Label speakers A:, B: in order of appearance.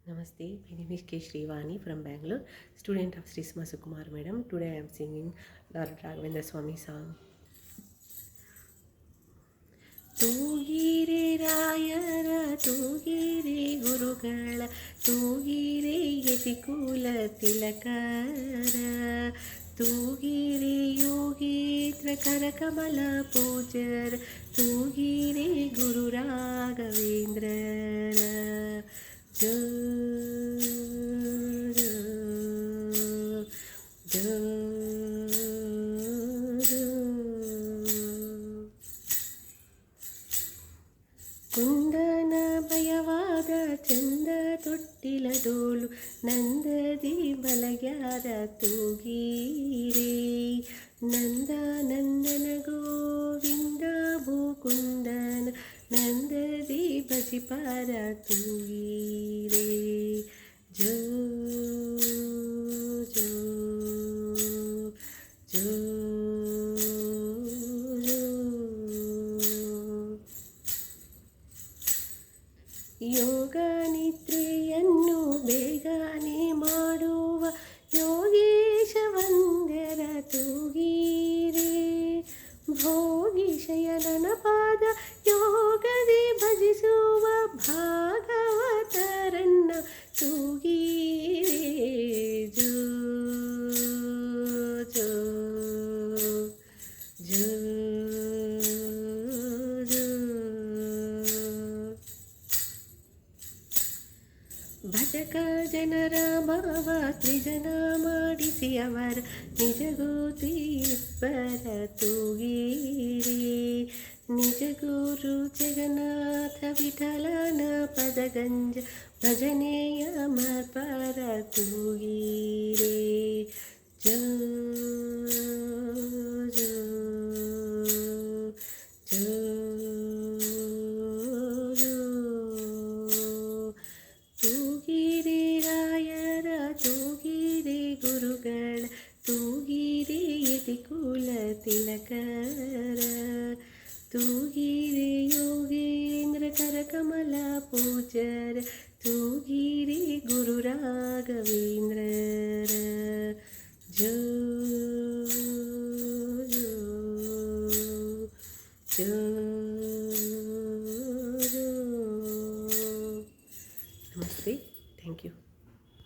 A: Namaste, my name is K. Shrivani from Bangalore, student of Sri Sukumar Madam. Today I am singing Lord Raghavendra Swami song. ತೂಗಿರೆ ರಾಯರ ತೂಗಿರೆ ಗುರುಗಳ ತೂಗಿರೆ ಯತಿಕುಲ ತಿಲಕರ ತೂಗಿರೆ ಯೋಗೇತ್ರ ಕರಕಮಲ ಪೂಜರ ತೂಗಿರೆ ಗುರು ರಾಘವೇಂದ್ರರ ಜೋ ಜೋ ಜೋ ಕುಂದನ ಭಯವಾದ ಚಂದ ತೊಟ್ಟಿಲ ಡೋಲು ನಂದದಿ ಬಲಗ್ಯಾರ ತೂಗೀರೆ ನಂದ ನಂದನ ಗೋವಿಂದ ಭೂಕುಂದನ ನಂದದಿ ಬಜಿಪಾರ ತೂಗೀರೆ ಜೋ ಜೋ ಜೋ ಯೋಗ ನಿದ್ರೆಯನ್ನು ಬೇಗನೆ ಮಾಡುವ ಯೋಗೇಶ ವಂದ್ಯರ ತೂಗೀರೆ ಭೋಗಿ ಶಯನನ ಪಾದ ಯೋಗದಿ ಭಜಿಸುವ ಭಾಗವತರನ್ನ ತೂಗೀರೆ ಜೋ ಜೋ ಜೋ ಭಜಕ ಜನರ ಭಾವ ತ್ರಿಜನ ಮಾಡಿಸಿ ಅವರ ನಿಜಗೂತಿ ಇಬ್ಬರ ತೂಗೀರೆ ನಿಜ ಗುರು ಜಗನ್ನಾಥ ವಿಠಲನ ಪದಗಂಜ ಭಜನೆಯ ಮರ್ಪರ ತೂಗೀರೆ ಜೋ ಜೋ ಜೋ ತೂಗಿರೆ ರಾಯರ ತೂಗಿರೆ ಗುರುಗಳ ತೂಗಿರೆ ಯತಿಕುಲ ತಿಲಕರ ತೂಗಿರೆ ಯೋಗೇಂದ್ರ ಕರಕಮಲ ಪೂಜರ ತೂಗಿರೆ ಗುರು ರಾಘವೇಂದ್ರರ ಜೋ